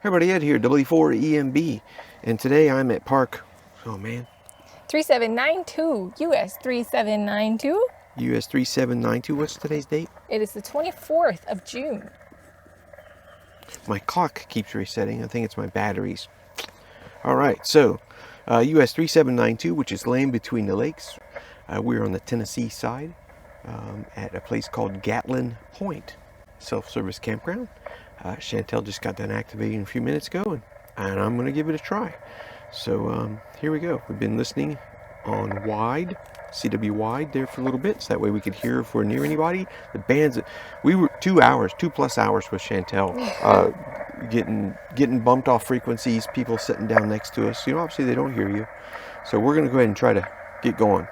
Everybody, Ed here, W4EMB, and today I'm at Park, 3792, US 3792. US 3792, what's today's date? It is the 24th of June. My clock keeps resetting, I think it's my batteries. Alright, so, US 3792, which is laying between the lakes. We're on the Tennessee side, at a place called Gatlin Point, self-service campground. Chantel just got done activating a few minutes ago, and I'm going to give it a try. So here we go. We've been listening on wide, CW wide there for a little bit, so that way we could hear if we're near anybody. The bands, we were 2 plus hours with Chantel, getting bumped off frequencies, people sitting down next to us. You know, obviously they don't hear you. So we're going to go ahead and try to get going.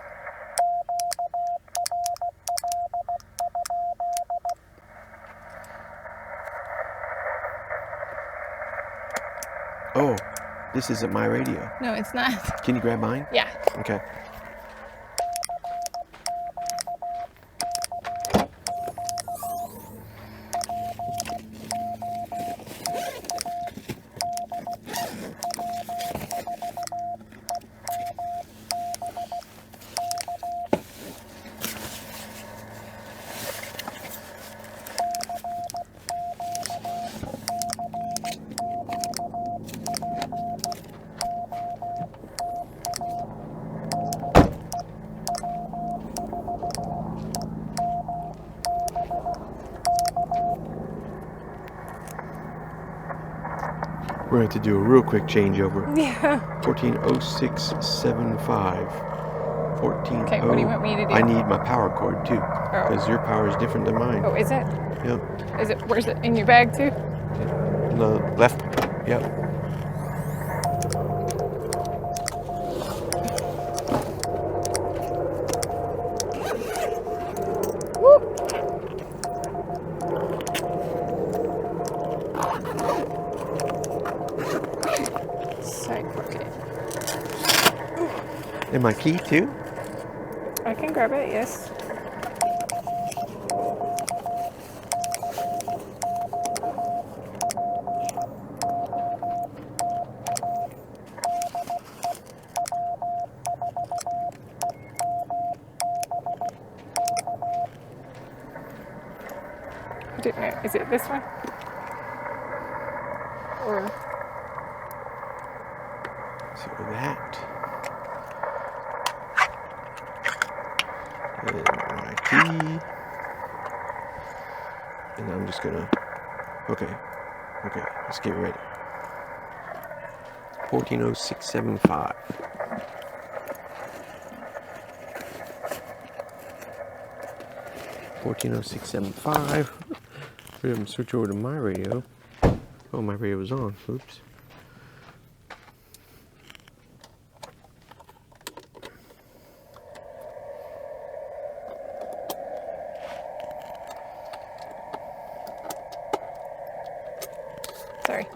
Oh, this isn't my radio. No, it's not. Can you grab mine? Yeah. Okay. We're going to have to do a real quick changeover. Yeah. 140675. 14. Okay, what do you want me to do? I need my power cord too, because your power is different than mine. Oh, is it? Yep. Is it? Where's it? In your bag too? On the left. Yep. And my key too? I can grab it, yes. I didn't know. Is it this one? Or so that. And my key. And I'm just gonna, okay, let's get ready. 140675. I'm gonna switch over to my radio. Oh, my radio was on. Oops. sorry.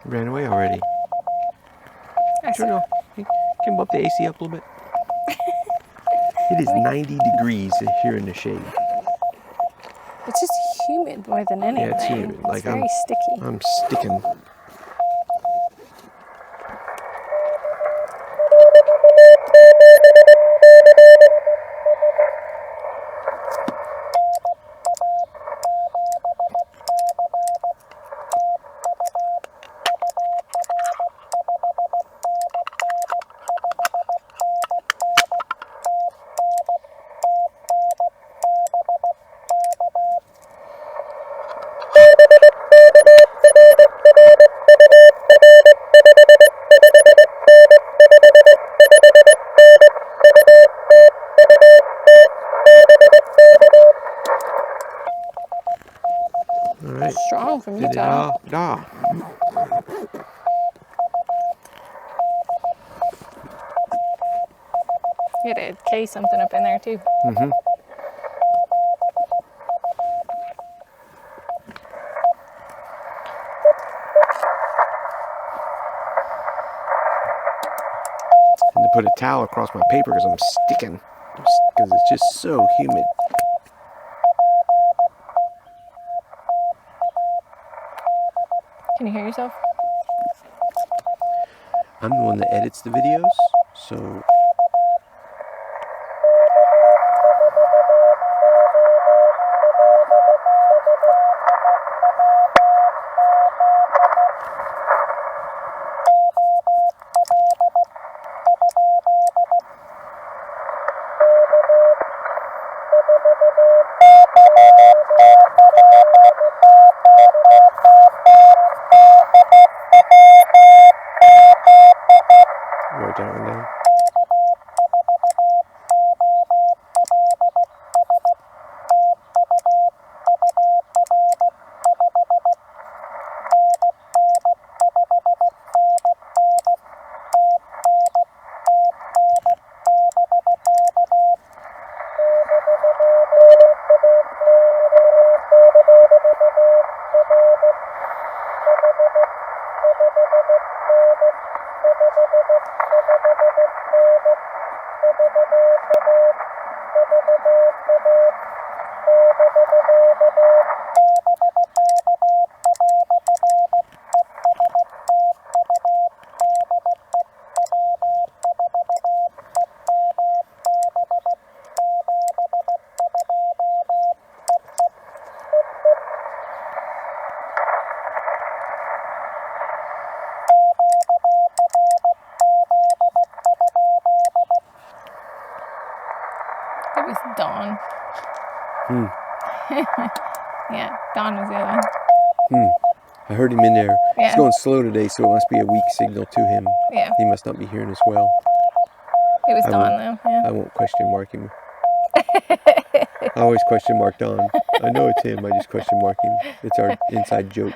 Ran away already. I don't know. Can you bump the AC up a little bit? It is 90 degrees here in the shade. It's just humid more than anything. Yeah, it's humid. It's Like very sticky. I'm sticking. right. Strong from Utah. Da. Get a K something up in there too. Mm-hmm. And to put a towel across my paper because I'm sticking. Because it's just so humid. Can you hear yourself? I'm the one that edits the videos, so... Write that one down. It was Dawn. Yeah, Dawn was the other one. I heard him in there. Yeah. He's going slow today, so it must be a weak signal to him. Yeah. He must not be hearing us well. It was Dawn though. Yeah. I won't question mark him. I always question mark Don. I know it's him, I just question mark him. It's our inside joke.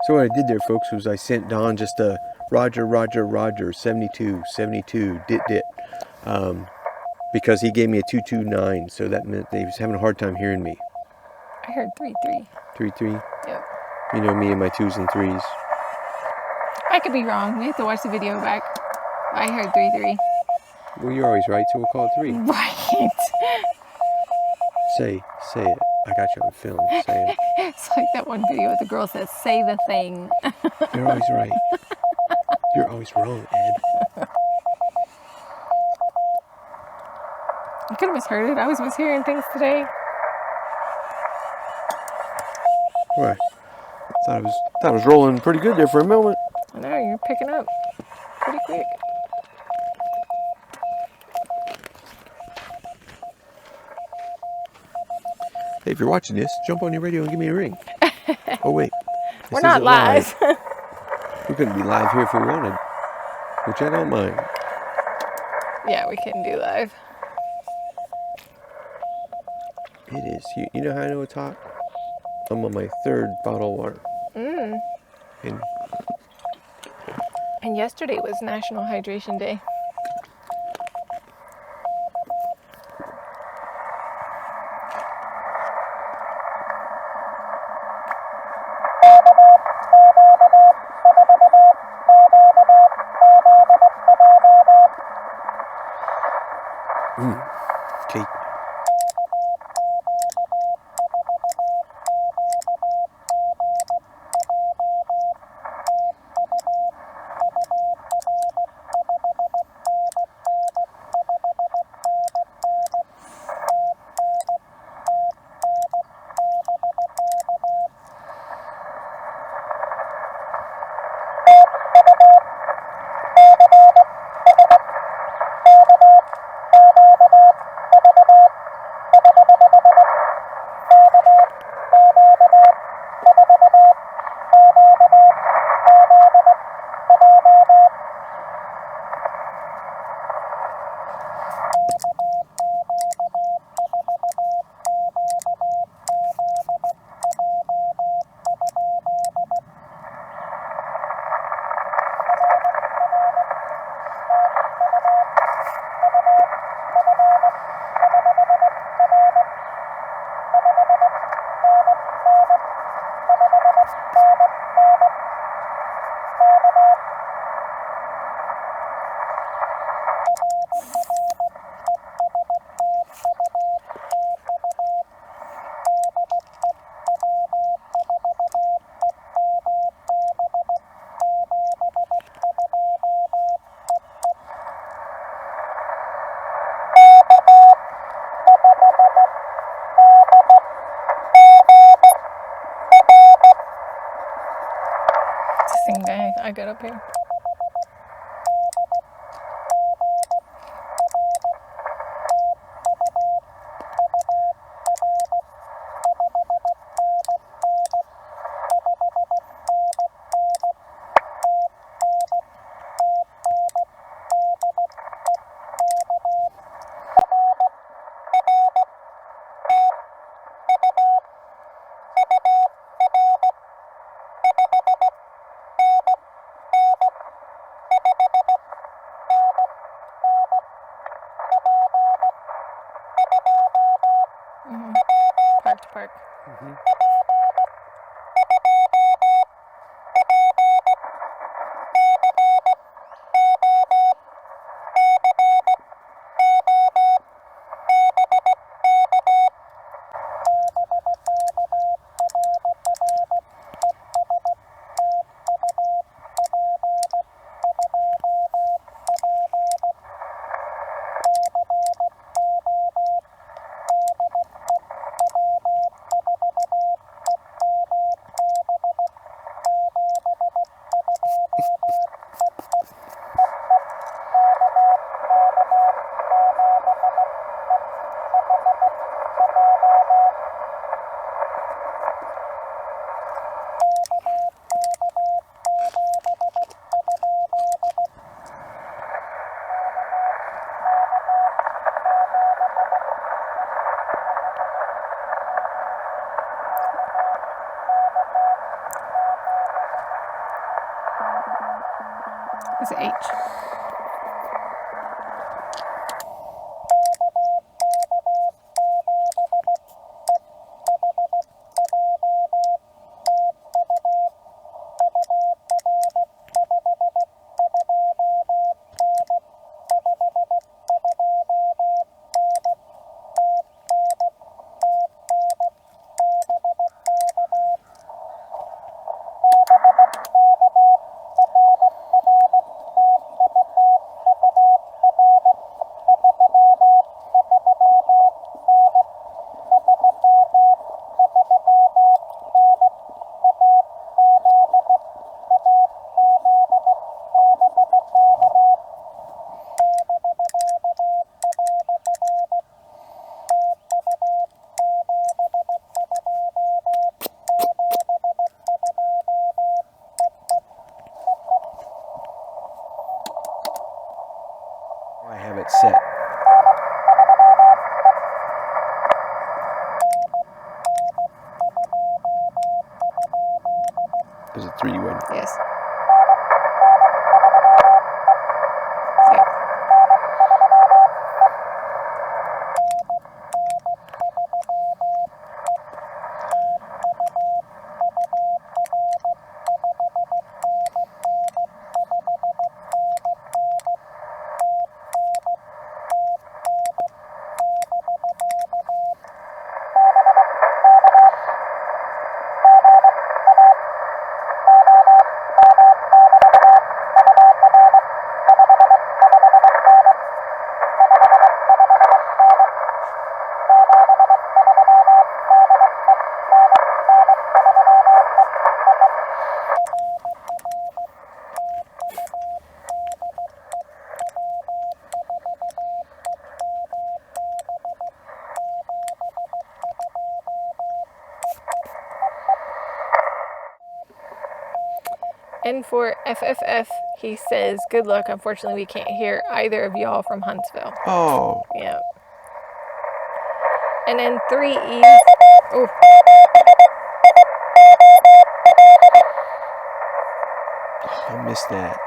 So what I did there, folks, was I sent Don just a Roger, 72, dit. Because he gave me a 229, so that meant that he was having a hard time hearing me. I heard 3-3. 3-3? Yep. You know me and my 2s and 3s. I could be wrong. We have to watch the video back. I heard 3-3. Well, you're always right, so we'll call it 3. Right. Say it. I got you on film. Say it. It's like that one video with the girl says, "Say the thing." You're always right. You're always wrong, Ed. I could have misheard it. I was mishearing things today. Right. Thought I was rolling pretty good there for a moment. I know, you're picking up pretty quick. Hey, if you're watching this, jump on your radio and give me a ring. Oh, wait. We're not live. We couldn't be live here if we wanted, which I don't mind. Yeah, we can do live. It is. You know how I know it's hot? I'm on my 3rd bottle of water. Mm. And yesterday was National Hydration Day. Okay. Same guy I got up here. Park to park. It's an H. 3, wouldn't it? Yes. Yep. N4FFF, he says, good luck. Unfortunately, we can't hear either of y'all from Huntsville. Oh. Yeah. And then 3E. Oh. I missed that.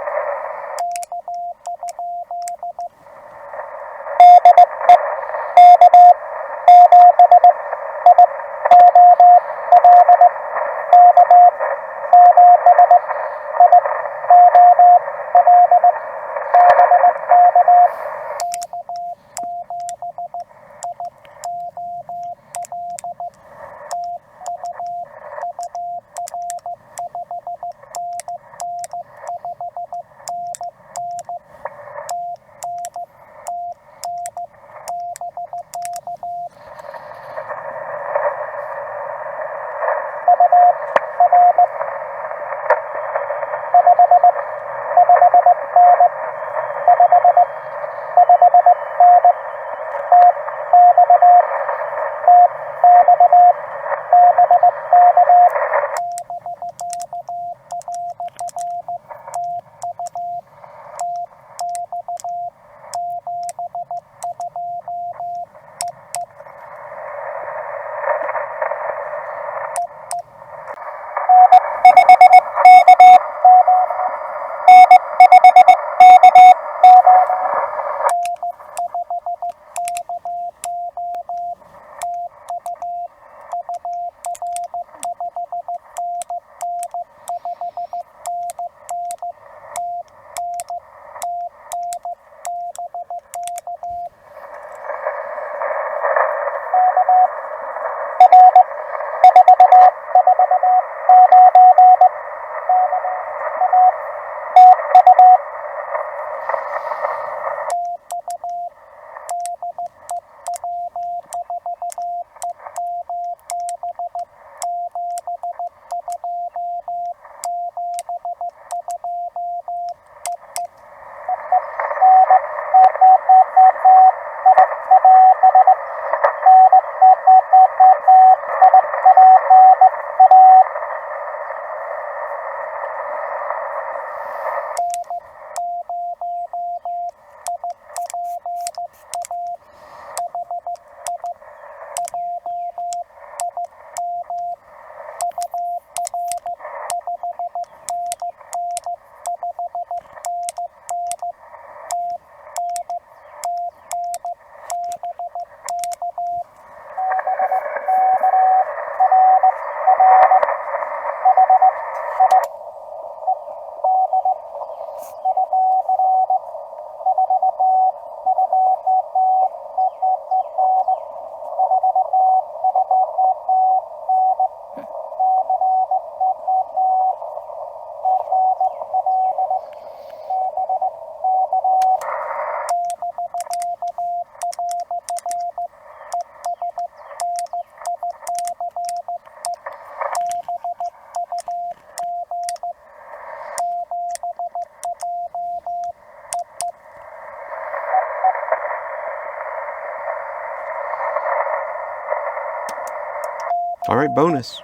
All right, bonus.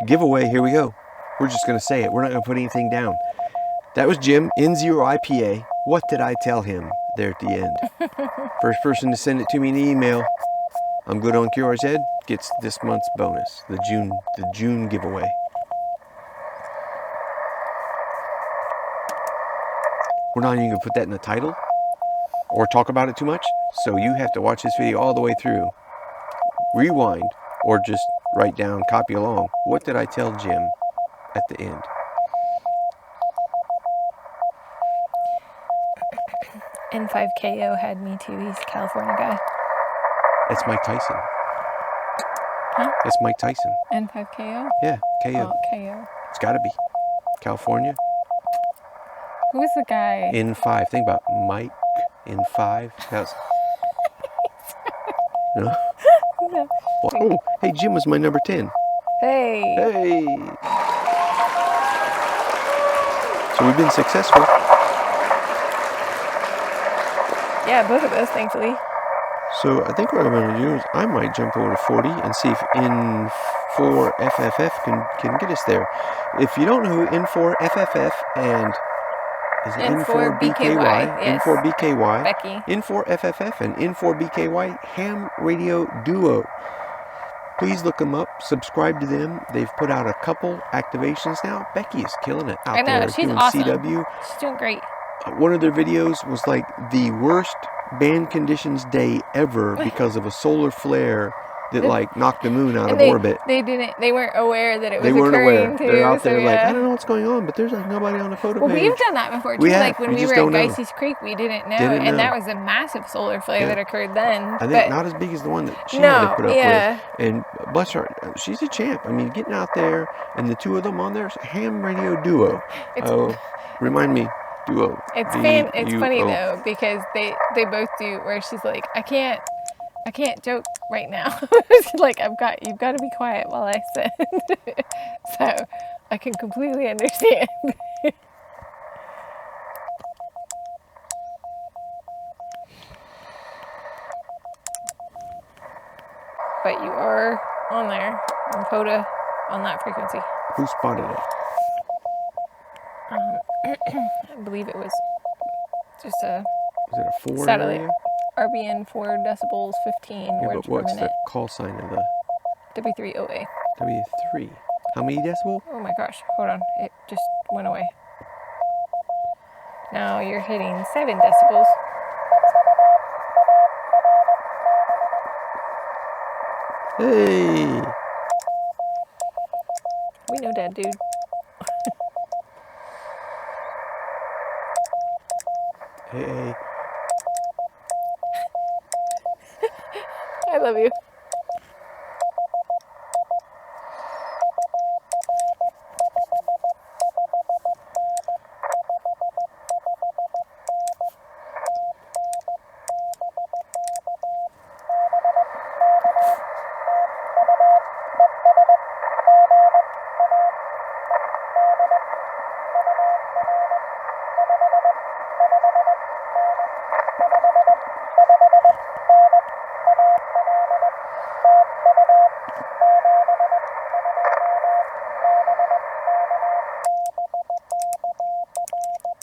Giveaway, here we go. We're just going to say it. We're not going to put anything down. That was Jim, N0IPA. What did I tell him there at the end? First person to send it to me in the email, I'm good on QRZ, gets this month's bonus, the June giveaway. We're not even going to put that in the title or talk about it too much. So you have to watch this video all the way through, rewind, or just write down, copy along. What did I tell Jim at the end? N5KO had me too. He's a California guy. It's Mike Tyson. Huh? It's Mike Tyson. N5KO? Yeah, KO. Oh, KO. It's got to be. California. Who was the guy? N5. Think about Mike N5. How's... No? No. Well, oh, hey, Jim was my number 10. Hey. Hey. So we've been successful. Yeah, both of us, thankfully. So I think what I'm going to do is I might jump over to 40 and see if N4FFF can get us there. If you don't know who N4FFF and is it N4BKY? Yes. N4BKY. Becky. N4FFF and N4BKY ham radio duo. Please look them up. Subscribe to them. They've put out a couple activations now. Becky is killing it out there. She's doing awesome. CW. She's doing great. One of their videos was like the worst band conditions day ever because of a solar flare that like knocked the moon out of orbit. They weren't aware that it was They weren't occurring aware. too. They're out there so, like, yeah. I don't know what's going on, but there's like nobody on the photo Well, page. we've done that before too. We have. Like when We we just were don't at know. Geisy's Creek, we didn't know. Didn't know. And that was a massive solar flare that occurred then. I think not as big as the one that she had to put up with. And bless her, she's a champ. I mean, getting out there and the two of them on there, ham radio duo. Remind me. Duo. It's funny though because they both do where she's like, I can't joke right now. She's like, you've got to be quiet while I send. So I can completely understand. But you are on there on POTA on that frequency. Who spotted it? I believe it was just a Was it a 4 satellite area? RBN 4 decibels 15 Yeah, words but what's per minute. the call sign of the W3OA. W3? How many decibel? Oh my gosh, hold on. It just went away. Now you're hitting 7 decibels. Hey! We know that, dude. Hey. I love you.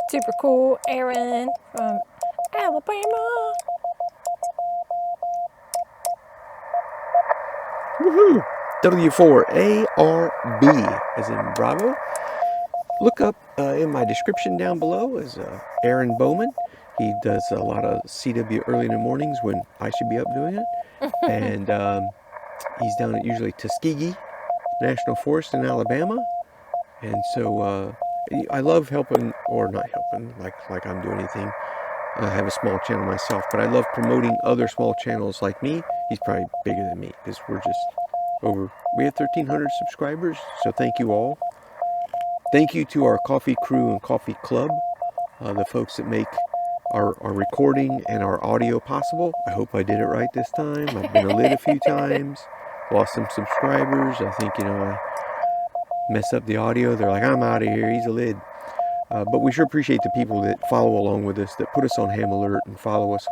Super cool, Aaron from Alabama. Woohoo! W4ARB as in Bravo. Look up in my description down below is Aaron Bowman. He does a lot of CW early in the mornings when I should be up doing it. And he's down at usually Tuskegee National Forest in Alabama. And so I love helping, or not helping, like I'm doing anything. I have a small channel myself, but I love promoting other small channels like me. He's probably bigger than me because we're just we have 1,300 subscribers, so thank you all. Thank you to our coffee crew and coffee club, the folks that make our recording and our audio possible. I hope I did it right this time. I've been a lid a few times, lost some subscribers. I think, I mess up the audio. They're like, I'm out of here, he's a lid. But we sure appreciate the people that follow along with us, that put us on Ham Alert and follow us,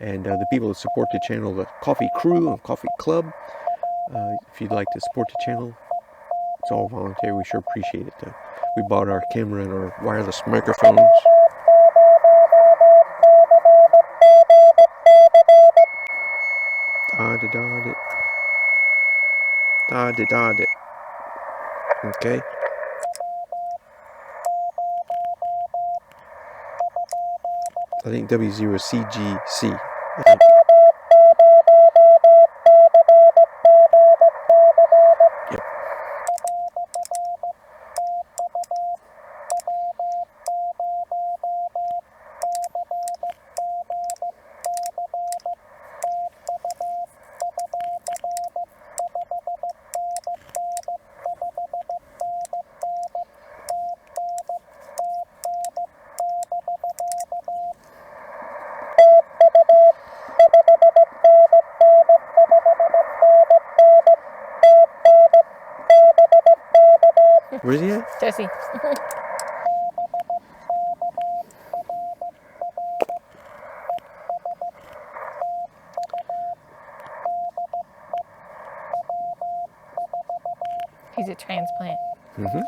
and the people that support the channel, the coffee crew and coffee club. If you'd like to support the channel, it's all voluntary. We sure appreciate it though. We bought our camera and our wireless microphones. Da-da-da-da. Okay. I think W0CGC. Yep. Where's he at? Jesse. He's a transplant. Mm-hmm.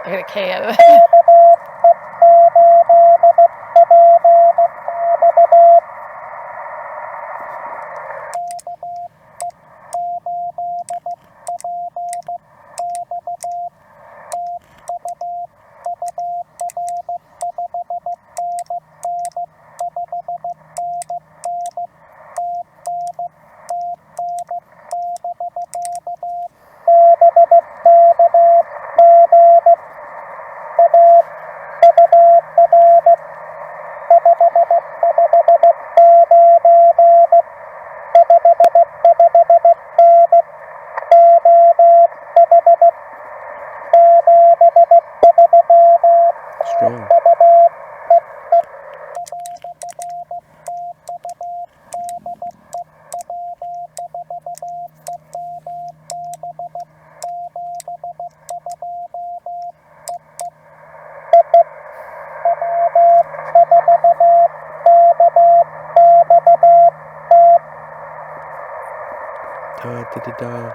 I got a K out of that. Strong. Da da da da.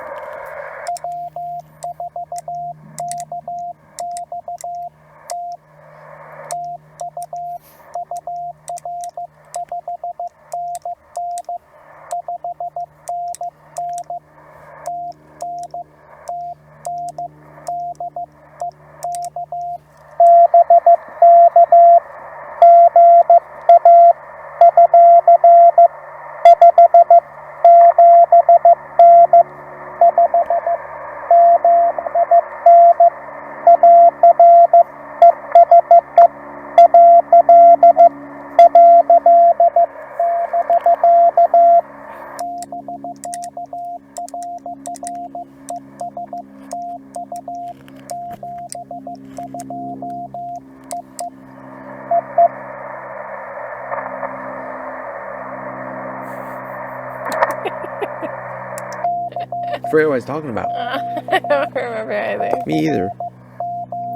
I forget what I was talking about. I don't remember either. Me either.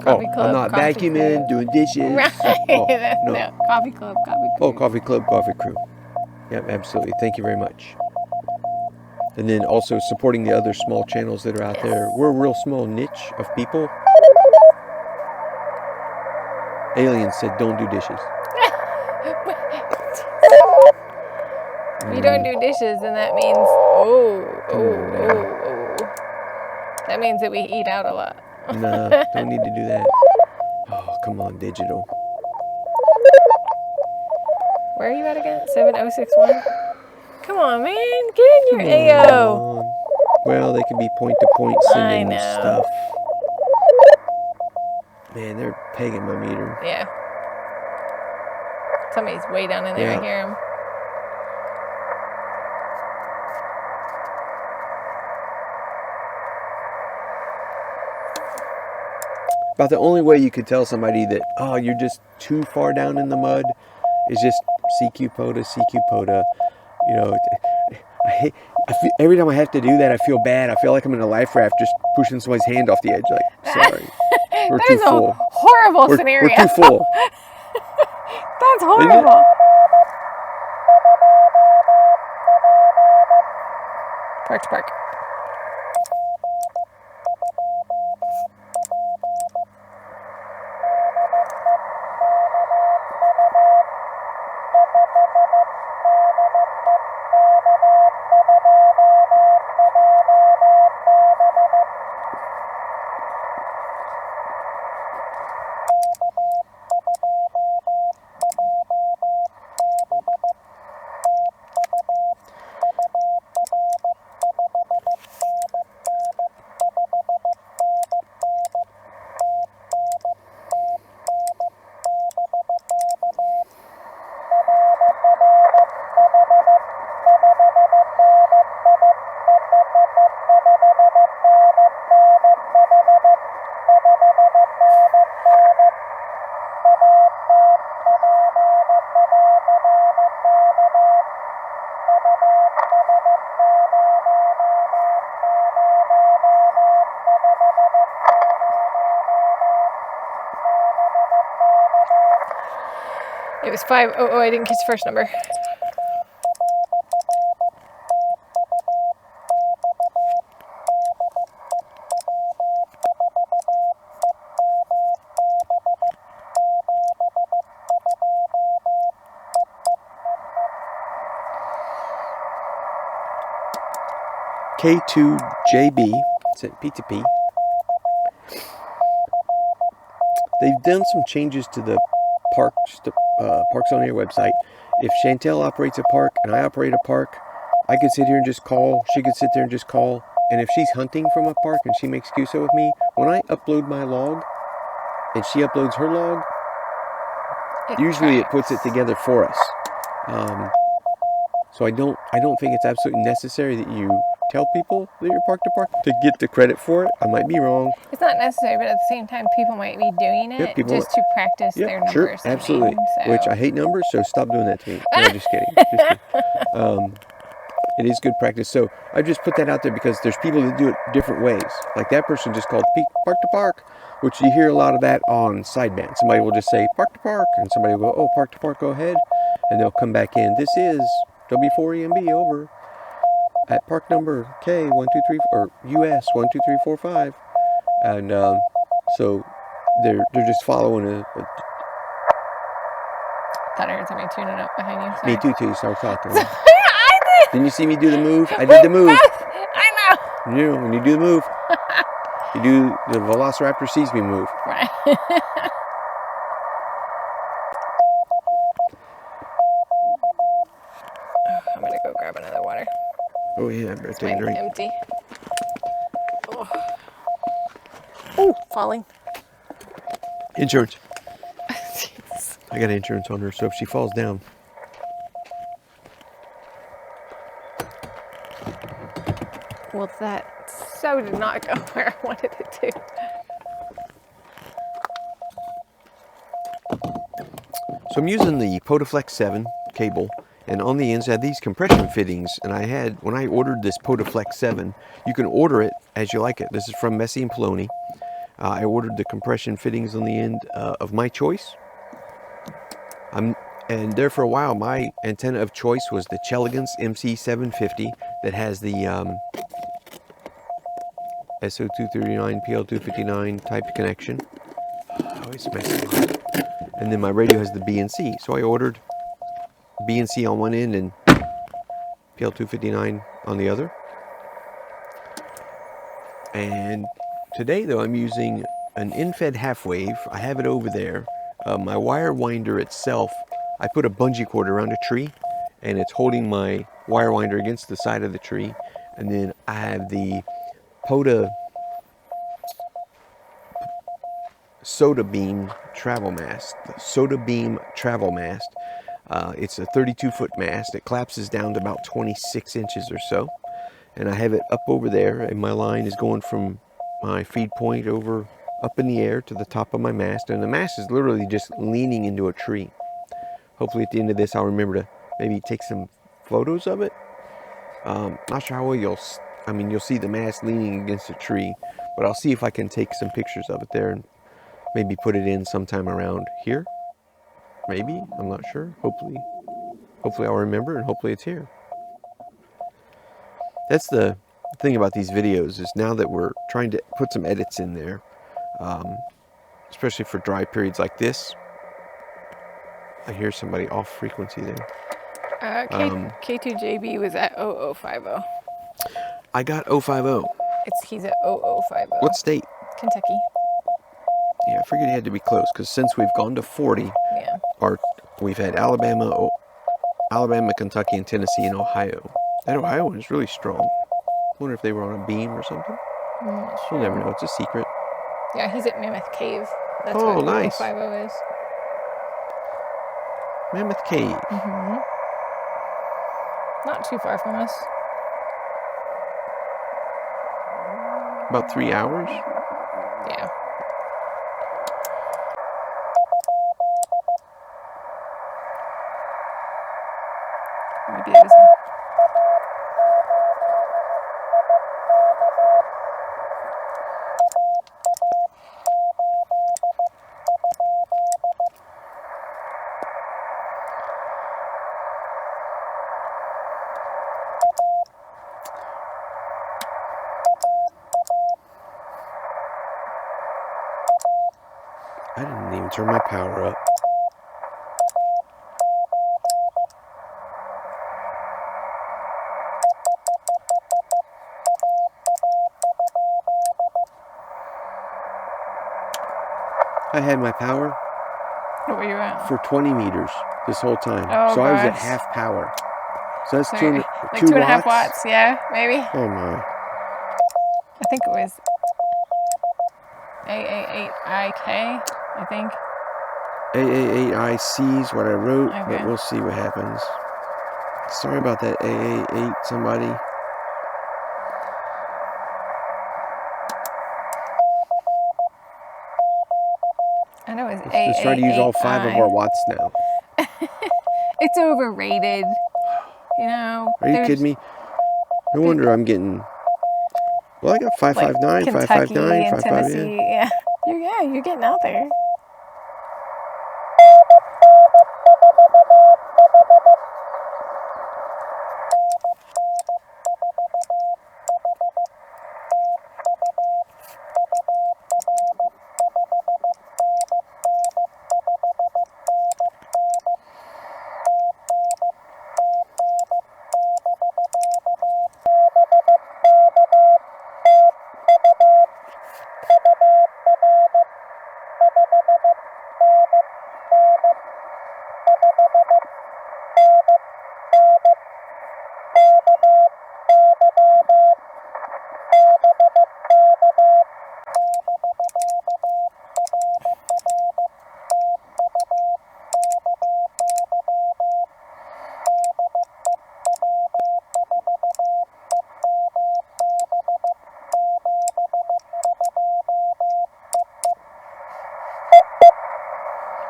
Coffee Oh, club, I'm not coffee vacuuming, club. doing dishes. Right. Oh, no. no. Coffee club, coffee Oh, club. coffee club, coffee crew. Yep, absolutely. Thank you very much. And then also supporting the other small channels that are out there. We're a real small niche of people. Alien said, don't do dishes. If you don't do dishes, then that means, that means that we eat out a lot. Nah, don't need to do that. Oh, come on, digital. Where are you at again? 7061? Come on, man. Get in your AO. On. Well, they can be point-to-point sending stuff. Man, they're pegging my meter. Yeah. Somebody's way down in there. Yeah. I hear him. About the only way you could tell somebody that, oh, you're just too far down in the mud is just CQ POTA, CQ POTA. You know, every time I have to do that, I feel bad. I feel like I'm in a life raft just pushing somebody's hand off the edge. Like, sorry, we're too full. That is a horrible scenario. We're too full. That's horrible. Park to park. It was 500. I didn't catch the first number. K2JB, sent P2P. They've done some changes to the Parks on Air website. If Chantel operates a park and I operate a park, I could sit here and just call. She could sit there and just call. And if she's hunting from a park and she makes QSO with me, when I upload my log and she uploads her log, usually it puts it together for us. So I don't think it's absolutely necessary that you tell people that you're park to park to get the credit for it. I might be wrong. It's not necessary, but at the same time, people might be doing it just to practice their numbers. Sure, absolutely. So. Which I hate numbers, so stop doing that to me. No, just kidding. Just kidding. It is good practice. So I just put that out there because there's people that do it different ways. Like that person just called park to park, which you hear a lot of that on sideband. Somebody will just say park to park, and somebody will go, oh, park to park, go ahead. And they'll come back in. This is W4EMB over at park number K123 or US 12345, and so they're just following a Thought I heard somebody tuning up behind you. Sorry. Me too. Start talking. I did. Didn't you see me do the move? I did the move. I know. You know, when you do the move, you do the Velociraptor sees me move. Right. I'm gonna go grab another water. Oh yeah, I better It's take a drink. empty. Oh, falling. Insurance. Jeez. I got insurance on her, so if she falls down. Well, that so did not go where I wanted it to. So I'm using the POTA Flex 7 cable, and on the ends I had these compression fittings, and I had, when I ordered this POTA Flex 7, you can order it as you like it. This is from Messi and Poloni. I ordered the compression fittings on the end of my choice. And there for a while, my antenna of choice was the Chelegance MC750 that has the SO239 PL259 type connection. Oh, it's messy. And then my radio has the BNC. So I ordered BNC on one end and PL259 on the other. And today though, I'm using an in-fed half wave. I have it over there. My wire winder itself, I put a bungee cord around a tree and it's holding my wire winder against the side of the tree. And then I have the POTA Sotabeam travel mast, the Sotabeam travel mast. It's a 32-foot mast. It collapses down to about 26 inches or so. And I have it up over there, and my line is going from my feed point over up in the air to the top of my mast. And the mast is literally just leaning into a tree. Hopefully at the end of this, I'll remember to maybe take some photos of it. Not sure how well you'll see the mast leaning against a tree, but I'll see if I can take some pictures of it there and maybe put it in sometime around here. Maybe, I'm not sure. Hopefully I'll remember, and hopefully it's here. That's the thing about these videos, is now that we're trying to put some edits in there, especially for dry periods like this. I hear somebody off frequency there. K2JB was at 0050. I got 050. He's at 0050. What state? Kentucky. Yeah, I figured it had to be close, because since we've gone to 40, Yeah. we've had Alabama, Kentucky, and Tennessee, and Ohio. That Ohio one is really strong. I wonder if they were on a beam or something. I'm not sure. We'll never know. It's a secret. Yeah, he's at Mammoth Cave. That's Oh, what nice. 50 is. Mammoth Cave. Mm-hmm. Not too far from us. About 3 hours. Yeah. Maybe it was. didn't even turn my power up. I had my power. What were you at? For 20 meters this whole time. Oh, so I was at gosh. half power. So that's So 2 like 2 2.5 watts. watts, yeah, maybe. Oh my. I think it was AA0Z, I think. AA8IC is what I wrote, Okay. but we'll see what happens. Sorry about that, AA8 somebody. I know it's Let's try to use all 5 of our watts now. It's overrated, you know. Are you kidding me? No wonder I'm getting. Well, I got 559, Kentucky 559, and 558. Tennessee, yeah. You're getting out there.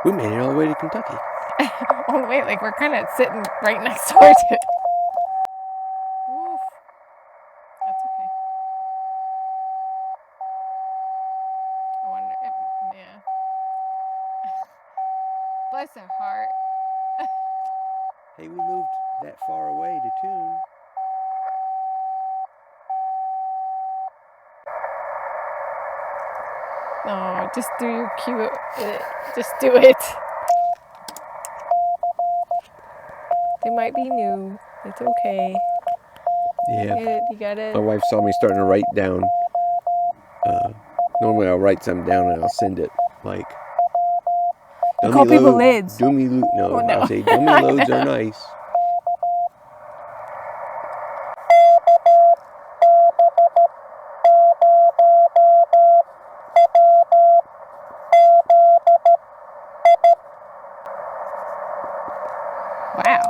We made it all the way to Kentucky. Oh, wait, like we're kind of sitting right next door to it. Oof. That's okay. I wonder if, yeah. Bless her heart. Hey, we moved that far away to tune. No, just do your cue. Just do it. They might be new. It's okay. Yeah. You got it. My wife saw me starting to write down. Normally I'll write something down and I'll send it like. You call people lids. Dummy loot. No, Oh, no. I'll say dummy loads are nice. Wow.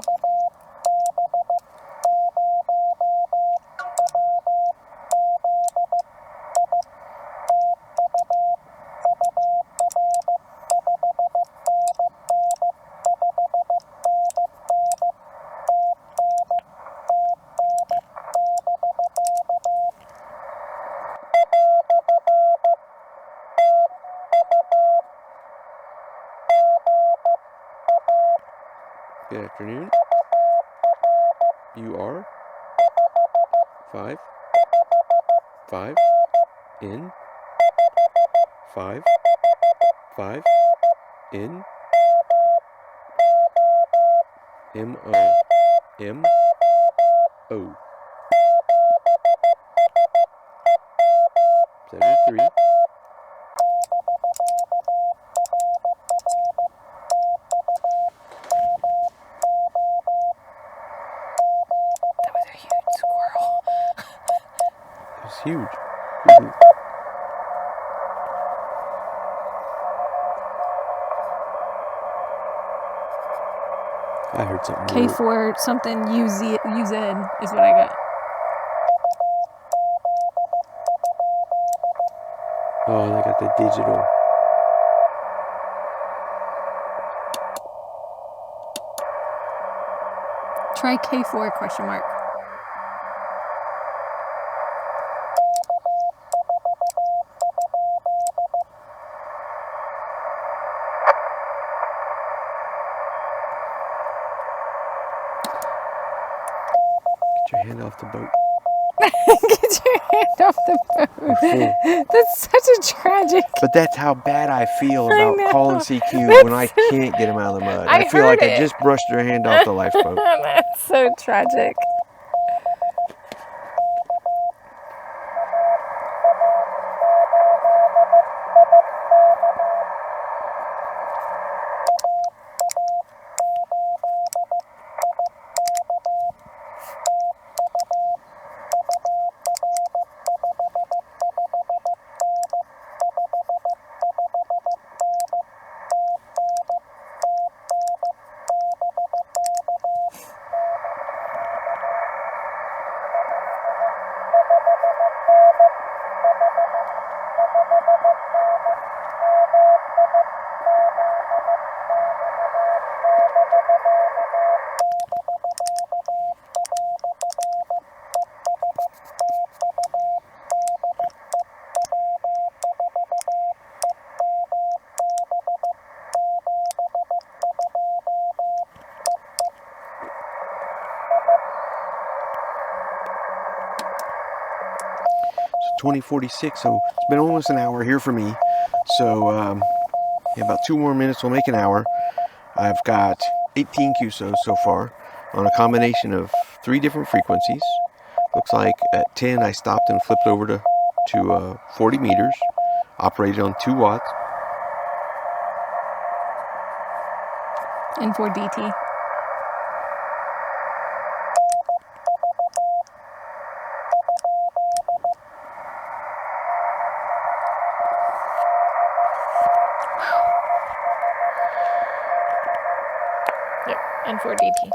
Good afternoon. You are 5 in 5 in M-O. Sector 3. That was a huge squirrel. It was huge. I heard something. K4 something UZ is what I got. Oh, they got the digital. Try K4 question mark. Get your hand off the boat. Get your hand off the phone. That's such a tragic. But that's how bad I feel about calling CQ when I can't get him out of the mud. I I feel like heard I it. just brushed their hand off the lifeboat. That's so tragic. So 2046, so it's been almost an hour here for me. So yeah, about 2 more minutes will make an hour. I've got 18 QSOs so far on a combination of 3 different frequencies. Looks like at 10 I stopped and flipped over to 40 meters, operated on 2 watts. N4DT. Yep, N4DT.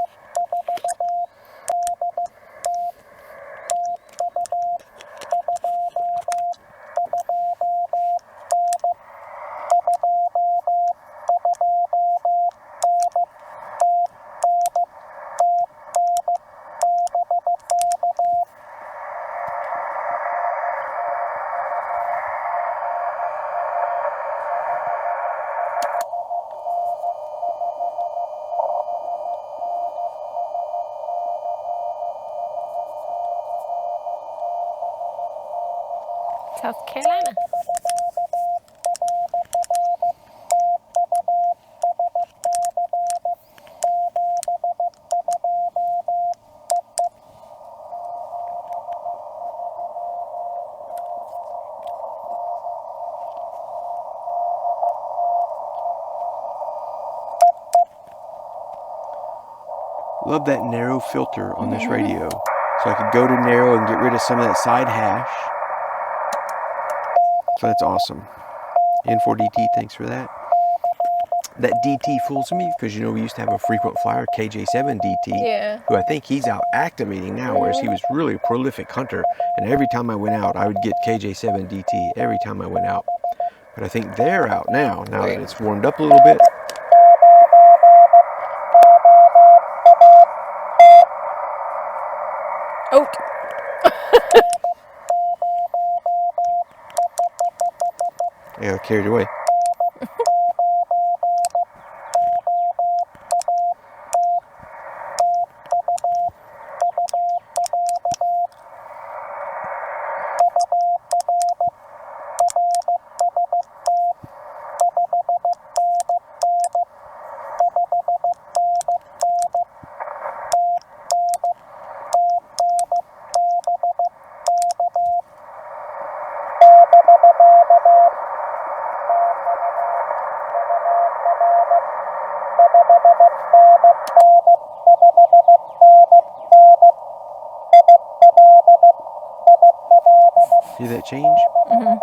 South Carolina. Love that narrow filter on this radio. So I could go to narrow and get rid of some of that side hash. So that's awesome. N4DT, thanks for that. That DT fools me because, you know, we used to have a frequent flyer, KJ7DT, Yeah. who I think he's out activating now, whereas he was really a prolific hunter. And every time I went out, I would get KJ7DT every time I went out. But I think they're out now that it's warmed up a little bit. Oh. I got carried away. See that change? Mm-hmm.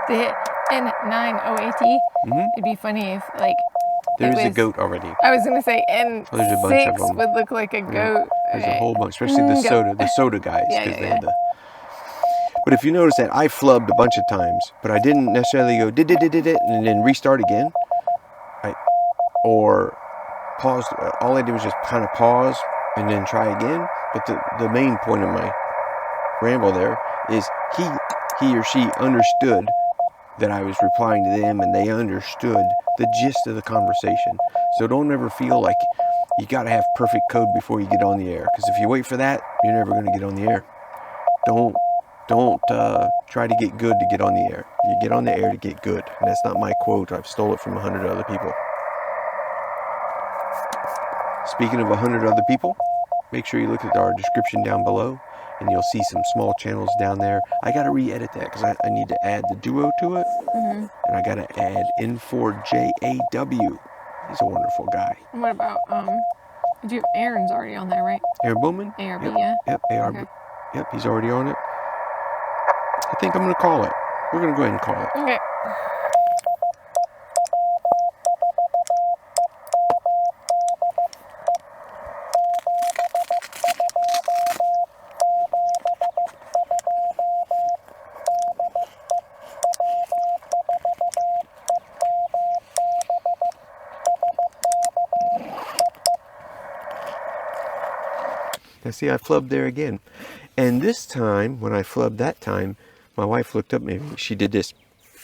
The N9OAT, it'd be funny if, like, There's a goat already. I was going to say there's a bunch of N6 them. would look like a goat. There's Okay. a whole bunch, especially the soda guys, because they have the. But if you notice that I flubbed a bunch of times, but I didn't necessarily go did it and then restart again, or paused. All I did was just kind of pause and then try again. But the main point of my ramble there, is he or she understood that I was replying to them, and they understood the gist of the conversation. So don't ever feel like you got to have perfect code before you get on the air, because if you wait for that, you're never going to get on the air. Don't try to get good to get on the air. You get on the air to get good, and that's not my quote. I've stole it from 100 other people. Speaking of 100 other people, make sure you look at our description down below, and you'll see some small channels down there. I got to re-edit that because I need to add the duo to it, and I got to add N4JAW. He's a wonderful guy. And what about Aaron's already on there, right? Aaron Bowman? ARB, Yep. yeah. Yep, ARB. Okay. Yep, he's already on it. I think I'm going to call it. We're going to go ahead and call it. Okay. Now see, I flubbed there again. And this time, when I flubbed that time, my wife looked up at me. She did this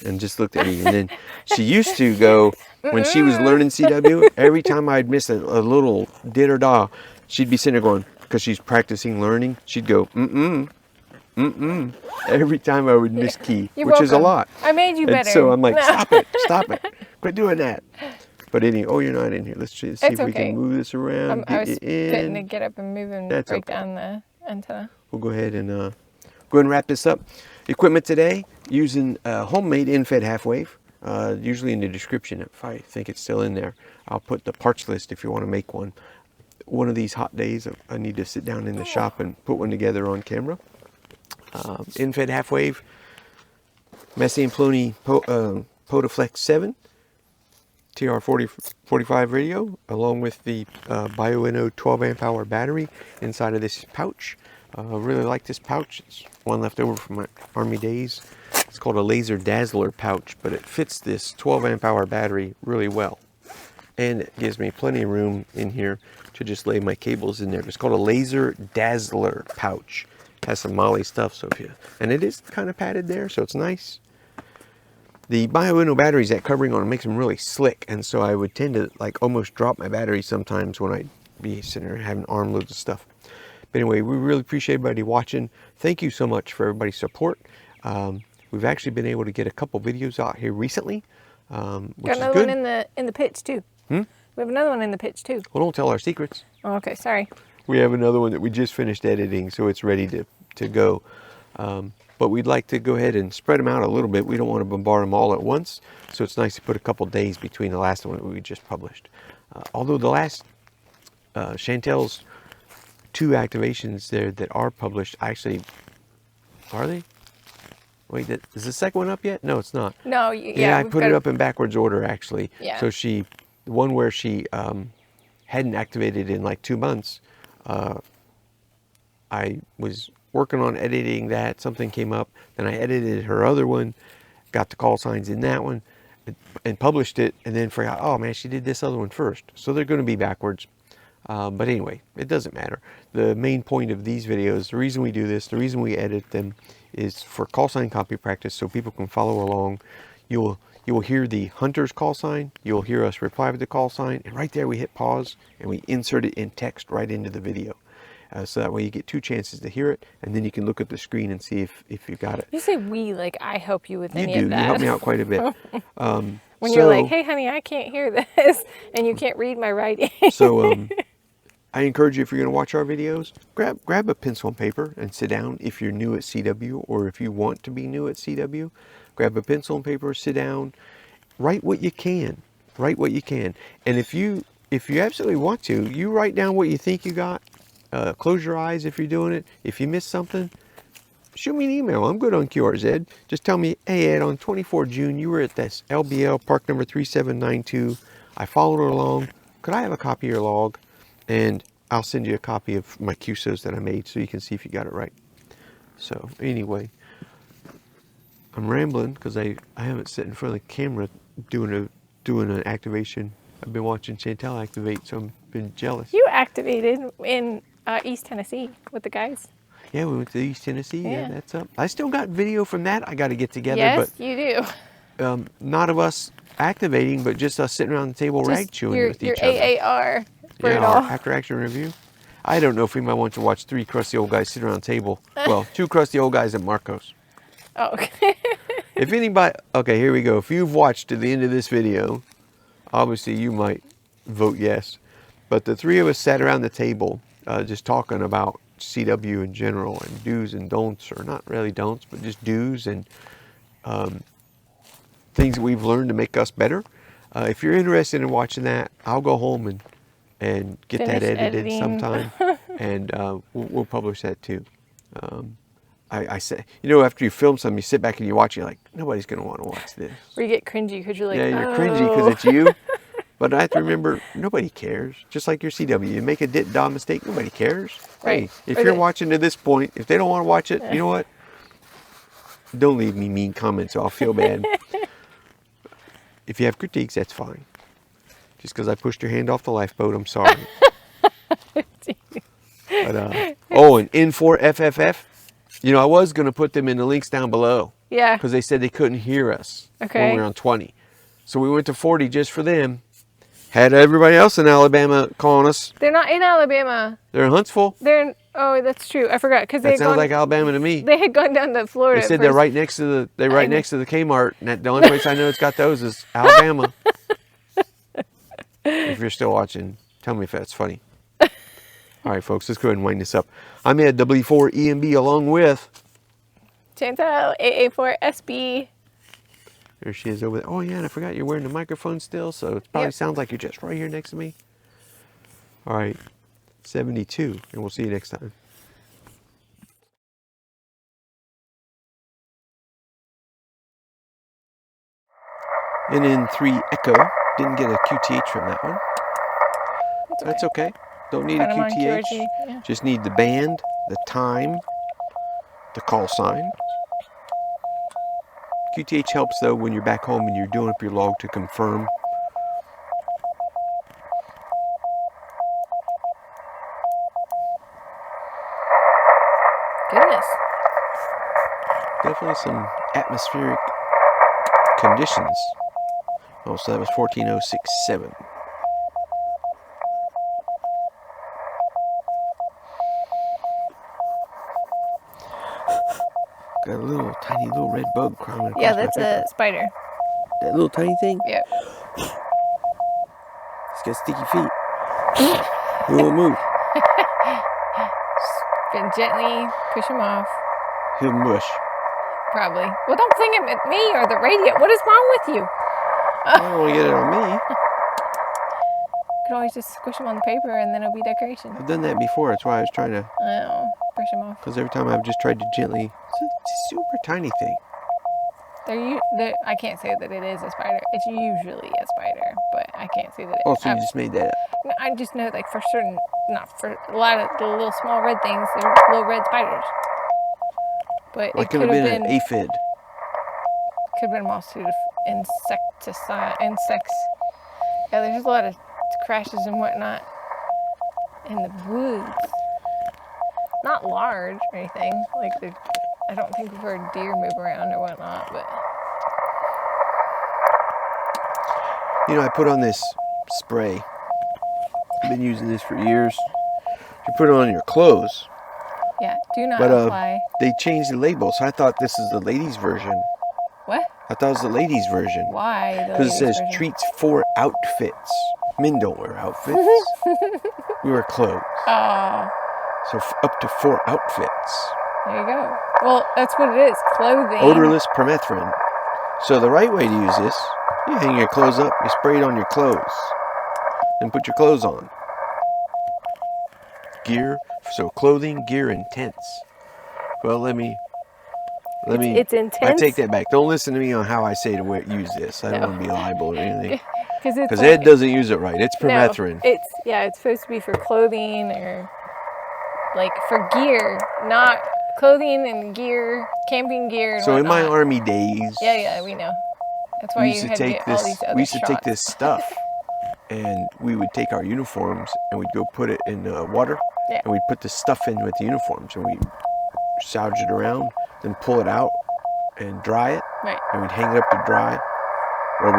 and just looked at me. And then she used to go, when she was learning CW, every time I'd miss a little did or da, she'd be sitting there going, because she's practicing learning, she'd go, every time I would miss key, which is a lot. I made you better. And so I'm like, stop it, quit doing that. But anyway, oh, you're not in here. Let's see if we can move this around. I was fitting to get up and move and break down the antenna. We'll go ahead and wrap this up. Equipment today, using homemade end-fed half-wave. Usually in the description, if I think it's still in there, I'll put the parts list if you want to make one. One of these hot days, I need to sit down in the shop and put one together on camera. End-fed half-wave, Massey and Ploney POTA Flex 7. TR45 radio, along with the Bioenno 12 amp hour battery inside of this pouch. Really like this pouch. It's one left over from my Army days. It's called a laser dazzler pouch, but it fits this 12 amp hour battery really well. And it gives me plenty of room in here to just lay my cables in there. It's called a laser dazzler pouch. It has some Molly stuff, so and it is kind of padded there, so it's nice. The Bioenno batteries, that covering on it makes them really slick, and so I would tend to like almost drop my battery sometimes when I'd be sitting there having armloads of stuff. But anyway, we really appreciate everybody watching. Thank you so much for everybody's support. We've actually been able to get a couple videos out here recently, which got another is good. one in the pitch too. We have another one in the pitch too. Well, don't tell our secrets. Oh, okay, sorry. We have another one that we just finished editing, so it's ready to go. But we'd like to go ahead and spread them out a little bit. We don't want to bombard them all at once, so it's nice to put a couple days between the last one that we just published. Although the last Chantel's 2 activations there that are published, actually, are they? Wait, is the second one up yet? No, it's not. No, yeah, I put it up in backwards order, actually. Yeah. So the one where she hadn't activated in like 2 months, I was working on editing that, something came up, then I edited her other one, got the call signs in that one, and published it, and then forgot, oh man, she did this other one first. So they're going to be backwards. But anyway, it doesn't matter. The main point of these videos, the reason we do this, the reason we edit them, is for call sign copy practice so people can follow along. You will hear the hunter's call sign, you'll hear us reply with the call sign, and right there we hit pause, and we insert it in text right into the video. So that way you get 2 chances to hear it, and then you can look at the screen and see if you got it. You say we, like I help you with any of that. You help me out quite a bit. When you're like, hey honey, I can't hear this, and you can't read my writing. So I encourage you, if you're going to watch our videos, grab a pencil and paper and sit down if you're new at CW, or if you want to be new at CW. Grab a pencil and paper, sit down, write what you can. Write what you can. And if you absolutely want to, you write down what you think you got. Close your eyes if you're doing it. If you miss something, shoot me an email. I'm good on QRZ. Just tell me, hey Ed, on 24 June, you were at this LBL park number 3792. I followed along. Could I have a copy of your log? And I'll send you a copy of my QSOs that I made so you can see if you got it right. So anyway, I'm rambling because I haven't sat in front of the camera doing an activation. I've been watching Chantel activate, so I've been jealous. You activated in East Tennessee with the guys. Yeah, we went to East Tennessee. Yeah, Yeah. that's up. I still got video from that. I got to get together, Yes, you do. but not of us activating, but just us sitting around the table rag chewing with your each other. AAR for it Yeah, our all. after action review. I don't know if we might want to watch 3 crusty old guys sit around the table. Well, 2 crusty old guys at Marcos. Oh, okay. If anybody, okay, here we go. If you've watched to the end of this video, obviously you might vote yes. But the 3 of us sat around the table just talking about CW in general and do's and don'ts, or not really don'ts, but just do's and things that we've learned to make us better. If you're interested in watching that, I'll go home and get Finish that edited editing. sometime, and we'll publish that too. I say, you know, after you film something, you sit back and you watch it, you're like, nobody's going to want to watch this. Or you get cringy because you're like, Yeah, you're oh. cringy because it's you. But I have to remember, nobody cares. Just like your CW, you make a DA mistake, nobody cares. Right. Hey, if Or you're they- watching to this point, if they don't want to watch it, you know what? Don't leave me mean comments, so I'll feel bad. If you have critiques, that's fine. Just because I pushed your hand off the lifeboat, I'm sorry. But, oh, and N4FFF, you know, I was going to put them in the links down below. Yeah. Because they said they couldn't hear us when Okay. we were on 20. So we went to 40 just for them. Had everybody else in Alabama calling us. They're not in Alabama. They're in Huntsville. They're in, oh, that's true. I forgot because they That had sounds gone, like Alabama to me. they had gone down to Florida. They said at they're first. right next to the next to the Kmart, and the only place I know it's got those is Alabama. If you're still watching, tell me if that's funny. All right, folks, let's go ahead and wind this up. I'm at W4EMB along with Chantal, AA4SB. there she is over there. Oh yeah, and I forgot you're wearing the microphone still, so it probably Yep. sounds like you're just right here next to me. All right, 72, and we'll see you next time. N3 Echo, didn't get a QTH from that one. That's okay. Don't need a Put 'em on QTH. QRT, yeah. Just need the band, the time, the call sign. QTH helps though when you're back home and you're doing up your log to confirm. Goodness. Definitely some atmospheric conditions. Oh, so that was 14067. Got a little tiny little red bug crawling across Yeah, my that's paper. a spider. That little tiny thing? Yep. It's got sticky feet. It won't move. Then gently push him off. He'll mush. Probably. Well, don't fling him at me or the radio. What is wrong with you? I don't want to get it on me. Could always just squish him on the paper and then it'll be decoration. I've done that before. That's why I was trying to, Oh, brush him off. because every time I've just tried to gently, it's a super tiny thing. I can't say that it is a spider. It's usually a spider, but I can't say that it Oh, so you just made that up. No, I just know, like, for certain, not for a lot of the little small red things, they're little red spiders. But Well, it it could have been an aphid. could have been a multitude of insects. Yeah, there's a lot of crashes and whatnot in the woods. Not large or anything. Like, I don't think we've heard deer move around or whatnot, but. You know, I put on this spray. I've been using this for years. You put it on your clothes, Yeah, do not but apply. they changed the label, so I thought this is the ladies' version. What? I thought it was the ladies' version. Why? The Because it ladies' says version? treats for outfits. Men don't wear outfits. We wear clothes. Oh, So up to 4 outfits. there you go. Well, that's what it is. Clothing. Odorless permethrin. So the right way to use this, you hang your clothes up, you spray it on your clothes. Then put your clothes on. Gear, so clothing, gear, and tents. Well, let me. It's I intense. take that back. Don't listen to me on how I say to use this. I don't want to be liable or anything. Because Ed doesn't use it right. It's permethrin. No, it's supposed to be for clothing or like for gear, not clothing and gear, camping gear. And So in my whatnot. Army days, Yeah, we know. That's why we you used to had to take get all this. these other We used to take shots. this stuff, and we would take our uniforms and we'd go put it in water, Yeah. and we'd put the stuff in with the uniforms, and we salvage it around, then pull it out and dry it. Right. And we'd hang it up to dry. Or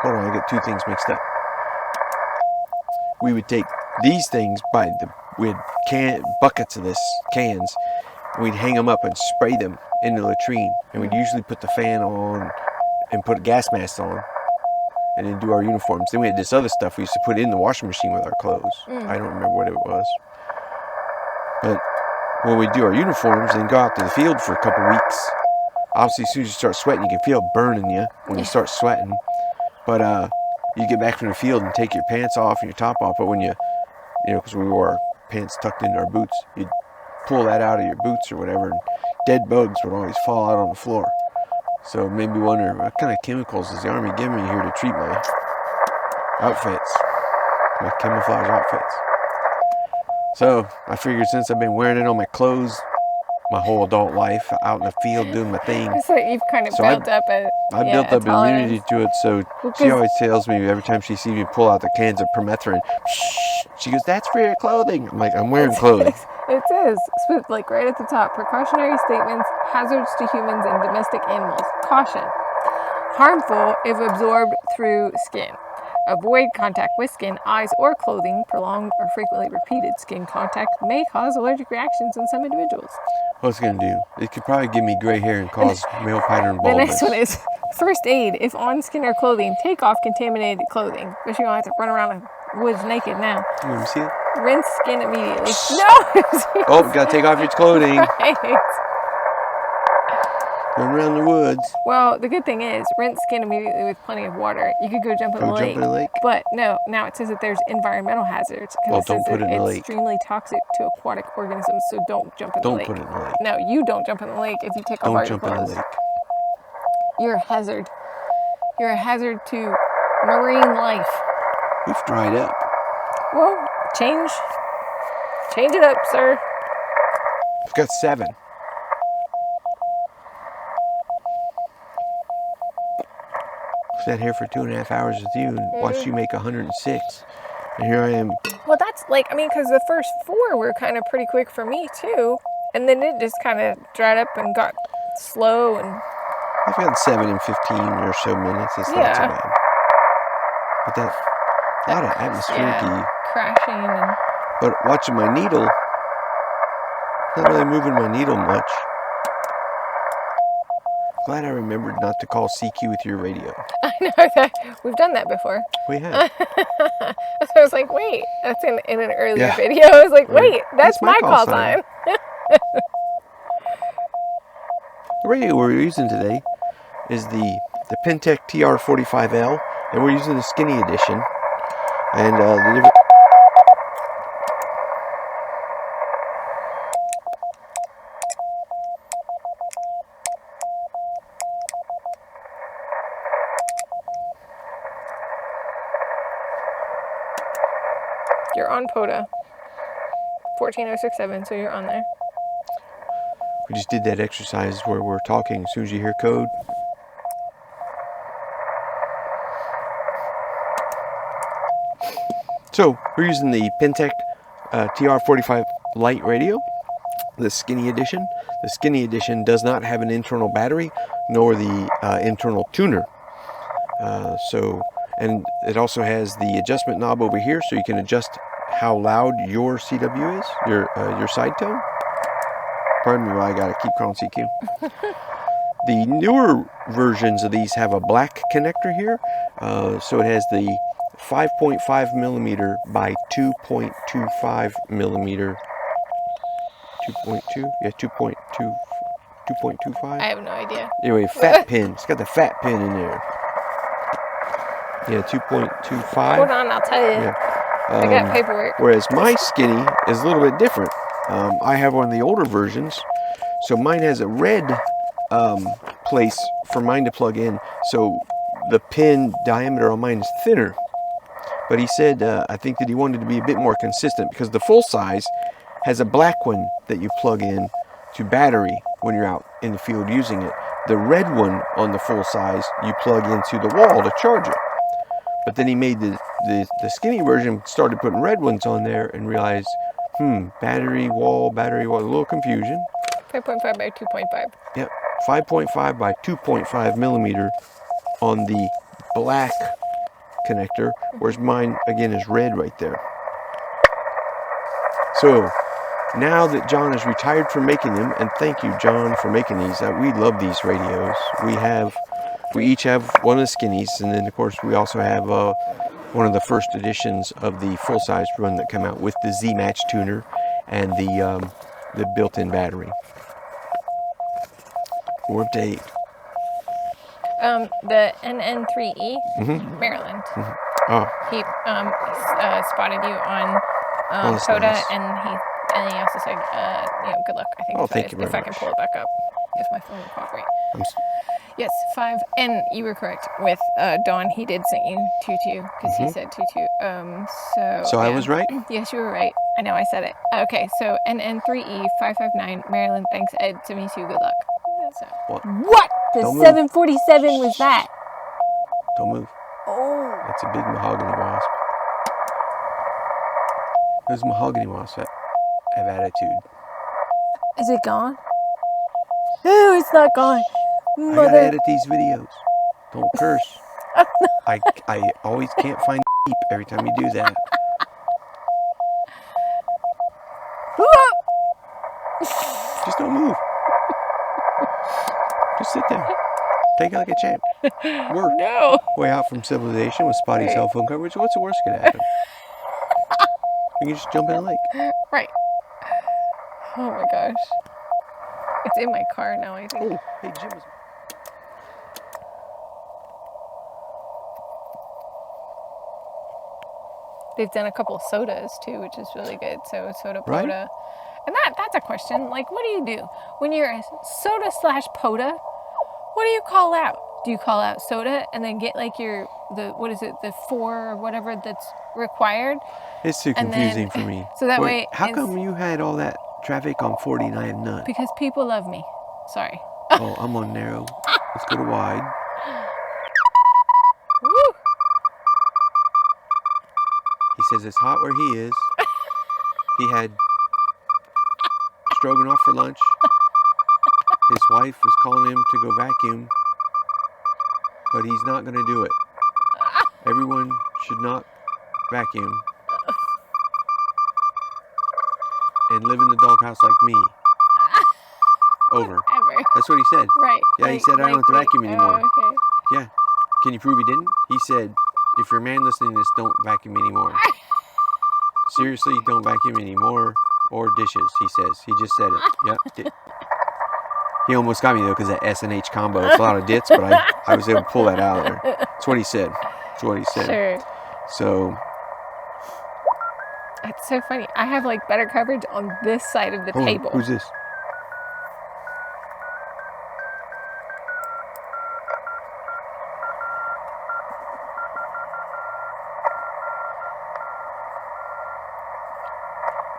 hold on, I get two things mixed up. We would take these things we had buckets of this, cans. We'd hang them up and spray them in the latrine. And we'd usually put the fan on and put a gas mask on. And then do our uniforms. Then we had this other stuff we used to put in the washing machine with our clothes. I don't remember what it was. But when we do our uniforms and go out to the field for a couple weeks, obviously as soon as you start sweating, you can feel it burning you when you start sweating. But you get back from the field and take your pants off and your top off. But when you know, because we wore our pants tucked into our boots, you'd pull that out of your boots or whatever, and dead bugs would always fall out on the floor. So it made me wonder, what kind of chemicals is the Army giving me here to treat my outfits, my camouflage outfits? So I figured since I've been wearing it on my clothes my whole adult life, out in the field doing my thing. It's like you've kind of built up I built up immunity to it, so she always tells me every time she sees me pull out the cans of permethrin, she goes, "That's for your clothing." I'm like, I'm wearing clothing. It says, like right at the top, precautionary statements, hazards to humans and domestic animals. Caution. Harmful if absorbed through skin. Avoid contact with skin, eyes, or clothing. Prolonged or frequently repeated skin contact may cause allergic reactions in some individuals. What's it going to do? It could probably give me gray hair and cause male pattern baldness. The next one is first aid. If on skin or clothing, take off contaminated clothing. But you don't have to run around the woods naked now. You want to see it? Rinse skin immediately. No! Oh, got to take off your clothing. Right. Run around the woods. Well, the good thing is, rinse skin immediately with plenty of water. You could go jump in the lake. Jump in the lake? But no, now it says that there's environmental hazards. Well, don't put it in the lake. It's extremely toxic to aquatic organisms, so don't jump in the lake. Don't put it in the lake. No, you don't jump in the lake if you take off all your clothes. Don't jump in the lake. You're a hazard. You're a hazard to marine life. We've dried up. Well, change it up, sir. I've got 7. Sat here for 2.5 hours with you and watched you make 106. And here I am. Well, that's like, I mean, because the first 4 were kind of pretty quick for me too. And then it just kind of dried up and got slow. And I've gotten 7 and 15 or so minutes. It's not so bad. But that, a lot of atmospheric crashing. And but watching my needle, not really moving my needle much. Glad I remembered not to call CQ with your radio. I know that we've done that before. We have. So I was like, wait, that's in an earlier video. I was like, wait, that's my call sign. The radio we're using today is the Penntek TR45L, and we're using the skinny edition. And you're on POTA 14067, so you're on there. We just did that exercise where we're talking as soon as you hear code. So we're using the Penntek TR45 Lite radio, the skinny edition. The skinny edition does not have an internal battery nor the internal tuner. And it also has the adjustment knob over here, so you can adjust how loud your CW is, your side tone. Pardon me while I gotta keep calling CQ. The newer versions of these have a black connector here, so it has the 5.5 millimeter by 2.25 millimeter. 2.2? Yeah, 2.25. I have no idea. Anyway, fat pin. It's got the fat pin in there. Yeah, 2.25. Hold on, I'll tell you. Yeah. I got paperwork. Whereas my skinny is a little bit different. I have one of the older versions, so mine has a red place for mine to plug in, so the pin diameter on mine is thinner. But he said, I think that he wanted to be a bit more consistent, because the full size has a black one that you plug in to battery when you're out in the field using it. The red one on the full size you plug into the wall to charge it. But then he made the skinny version, started putting red ones on there, and realized, battery wall, a little confusion. 5.5 by 2.5. Yep, 5.5 by 2.5 millimeter on the black connector, whereas mine again is red right there. So now that John is retired from making them, and thank you, John, for making these. We love these radios. We each have one of the skinnies, and then of course we also have one of the first editions of the full-size run that come out with the Z-Match tuner and the built-in battery. We're up to 8. The NN3E, Maryland. Oh, He spotted you on that's POTA, nice. and he also said, good luck. I think Oh, that's what thank it you is, very if I can much. pull it back up, if my phone will cooperate. I'm Yes, 5, and you were correct with Dawn. He did send you 22 because he said 22. So I was right? Yes, you were right. I know I said it. Okay, so NN3E 559 Maryland. Thanks, Ed. 72. Good luck. So. What? The Don't move. 747 was that? Don't move. Oh. That's a big mahogany wasp. Those mahogany wasps have attitude. Is it gone? Oh, it's not gone. I gotta edit these videos. Don't curse. I always can't find beep every time you do that. Just don't move. Just sit there. Take it like a champ. Work. No. Way out from civilization with spotty cell phone coverage. What's the worst that could happen? You can just jump in a lake. Right. Oh my gosh. It's in my car now, I think. Oh, hey, Jim was... They've done a couple of sodas too, which is really good. So soda, Right. POTA. And that's a question. Like, what do you do? When you're a soda / POTA, what do you call out? Do you call out soda and then get like the 4 or whatever that's required? It's too confusing for me. So that way how come you had all that traffic on 40 and I have none? Because people love me. Sorry. Oh, I'm on narrow. Let's go to wide. Woo! He says it's hot where he is. He had stroganoff for lunch. His wife was calling him to go vacuum, but he's not going to do it. Everyone should not vacuum and live in the doghouse like me. Over. Ever. That's what he said. Right. Yeah, he said I don't have to vacuum anymore. Oh, okay. Yeah. Can you prove he didn't? He said, if you're a man listening to this, don't vacuum anymore. Seriously, don't vacuum anymore. Or dishes, he says. He just said it. Yep. He almost got me, though, because that S and H combo. It's a lot of dits, but I was able to pull that out of there. That's what he said. That's what he said. Sure. So. That's so funny. I have like better coverage on this side of the table. Who's this?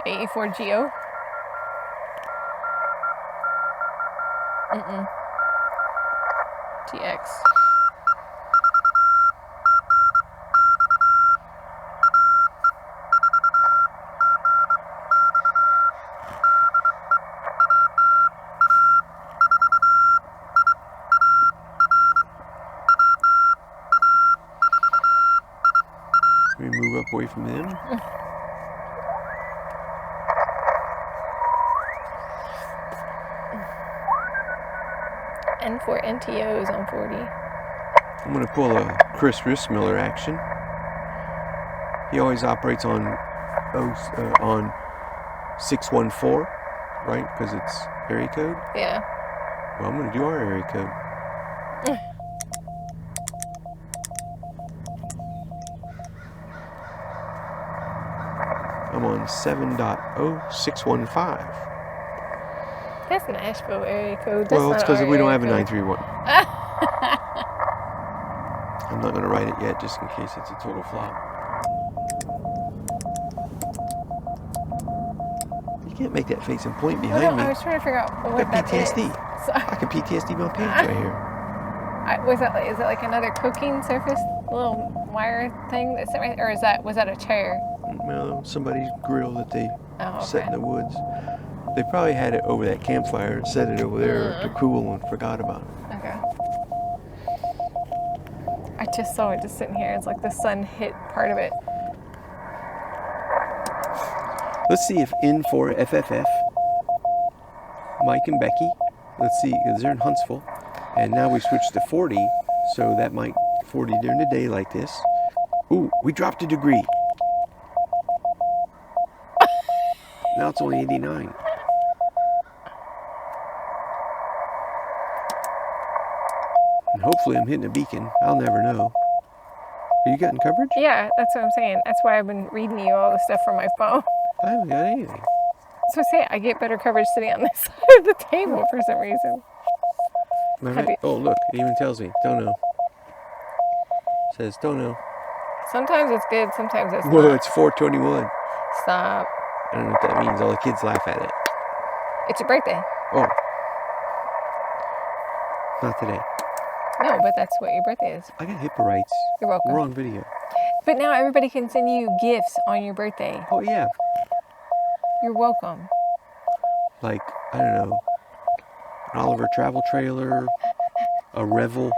AA4GO? TX. Let me move up away from them. N4 NTOs on 40. I'm going to pull a Chris Miller action. He always operates on 614, right? Because it's area code. Yeah. Well, I'm going to do our area code. I'm on 7.0615. That's Nashville area code. That's Well, it's because we don't have a 931. Ah. I'm not going to write it yet, just in case it's a total flop. You can't make that face and point behind me. I was trying to figure out I what got that is. PTSD. So, I can PTSD my pants right here. is it like another cooking surface, little wire thing that's right, or was that a chair? Well, somebody's grill that they set in the woods. They probably had it over that campfire and set it over there to cool and forgot about it. Okay. I just saw it just sitting here. It's like the sun hit part of it. Let's see if N4FFF, Mike and Becky, let's see, because they're in Huntsville. And now we switched to 40, so that might 40 during the day like this. Ooh, we dropped a degree. Now it's only 89. And hopefully I'm hitting a beacon. I'll never know. Are you getting coverage? Yeah, that's what I'm saying. That's why I've been reading you all the stuff from my phone. I haven't got anything. So say I get better coverage sitting on this side of the table for some reason. Am I right? Oh, look, it even tells me. Don't know. Says don't know. Sometimes it's good, sometimes it's Whoa, not. it's 421. Stop. I don't know what that means. All the kids laugh at it. It's your birthday. Oh. Not today. No, but that's what your birthday is. I got HIPAA rights. You're welcome. We're on video. But now everybody can send you gifts on your birthday. Oh, yeah. You're welcome. Like, I don't know, an Oliver travel trailer, a Revel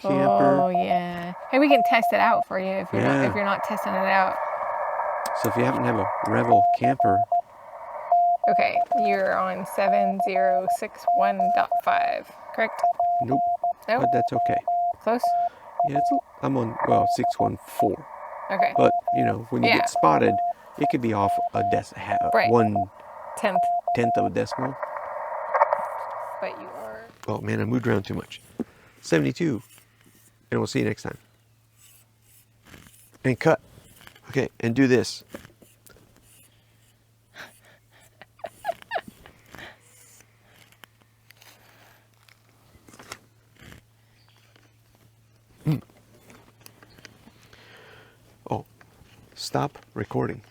camper. Oh, yeah. Hey, we can test it out for you if you're, not, Yeah. if you're not testing it out. So if you happen to have a Revel camper, Okay, you're on 7061.5, correct? nope. Nope. But that's okay. Close? Yeah, I'm on, well, 614. Okay. But, you know, when you Yeah. get spotted, it could be off a Right. 1/10 10th. of a decimal. But you are... Oh, man, I moved around too much. 72. And we'll see you next time. And cut. Okay, and do this. Oh, stop recording.